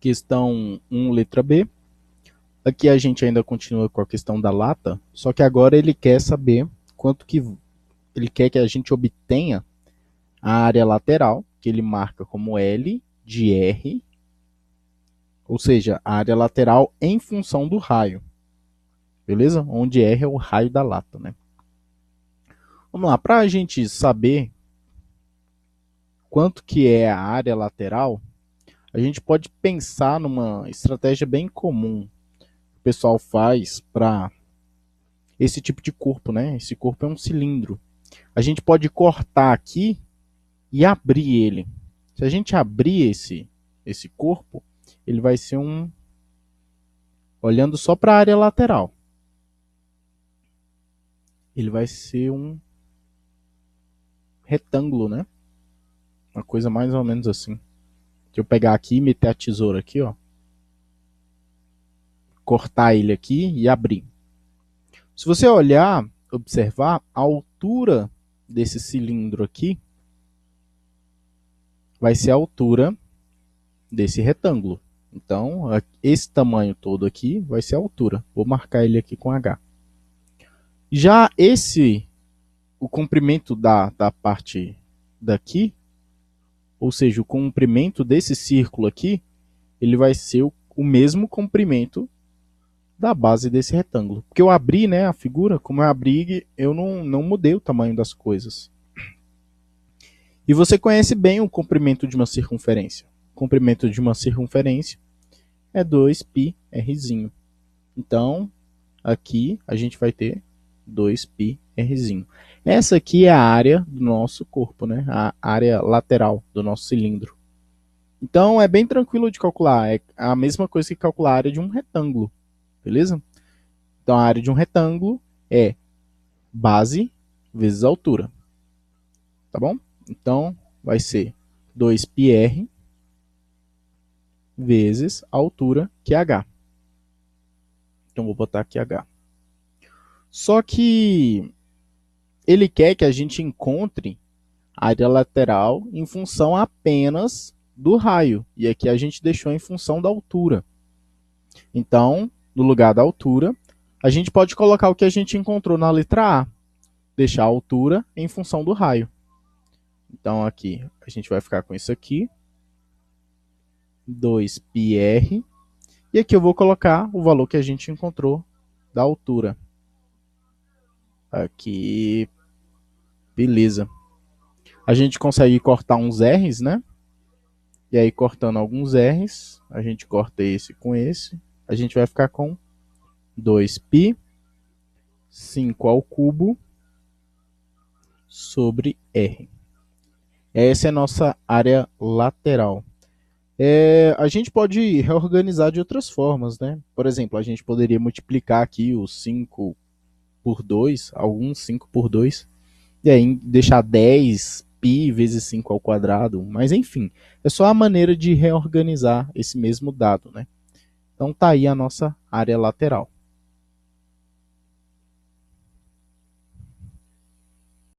Questão 1, letra B. Aqui a gente ainda continua com a questão da lata, só que agora ele quer saber quanto que ele quer que a gente obtenha a área lateral, que ele marca como L de R, ou seja, a área lateral em função do raio, beleza? Onde R é o raio da lata, né? Vamos lá, para a gente saber quanto que é a área lateral, a gente pode pensar numa estratégia bem comum que o pessoal faz para esse tipo de corpo, né? Esse corpo é um cilindro. A gente pode cortar aqui e abrir ele. Se a gente abrir esse corpo, ele vai ser olhando só para a área lateral. Ele vai ser um retângulo, né? Uma coisa mais ou menos assim. Se eu pegar aqui e meter a tesoura aqui, ó, cortar ele aqui e abrir. Se você olhar, observar, a altura desse cilindro aqui vai ser a altura desse retângulo. Então, esse tamanho todo aqui vai ser a altura. Vou marcar ele aqui com H. Já o comprimento da parte daqui, ou seja, o comprimento desse círculo aqui, ele vai ser o mesmo comprimento da base desse retângulo. Porque eu abri, né, a figura, como eu abri, eu não mudei o tamanho das coisas. E você conhece bem o comprimento de uma circunferência. O comprimento de uma circunferência é 2πrzinho. Então, aqui a gente vai ter 2πrzinho. Essa aqui é a área do nosso corpo, né? A área lateral do nosso cilindro. Então, é bem tranquilo de calcular. É a mesma coisa que calcular a área de um retângulo. Beleza? Então, a área de um retângulo é base vezes altura. Tá bom? Então, vai ser 2πr vezes a altura, que é h. Então, vou botar aqui h. Só que ele quer que a gente encontre a área lateral em função apenas do raio. E aqui a gente deixou em função da altura. Então, no lugar da altura, a gente pode colocar o que a gente encontrou na letra A. Deixar a altura em função do raio. Então, aqui a gente vai ficar com isso aqui. 2πr. E aqui eu vou colocar o valor que a gente encontrou da altura. Aqui. Beleza. A gente consegue cortar uns R's, né? E aí, cortando alguns R's, a gente corta esse com esse. A gente vai ficar com 2π, 5 ao cubo, sobre R. Essa é a nossa área lateral. A gente pode reorganizar de outras formas, né? Por exemplo, a gente poderia multiplicar aqui o 5 por 2, alguns 5 por 2, e aí deixar 10π vezes 5 ao quadrado, mas enfim, é só a maneira de reorganizar esse mesmo dado, né? Então tá aí a nossa área lateral.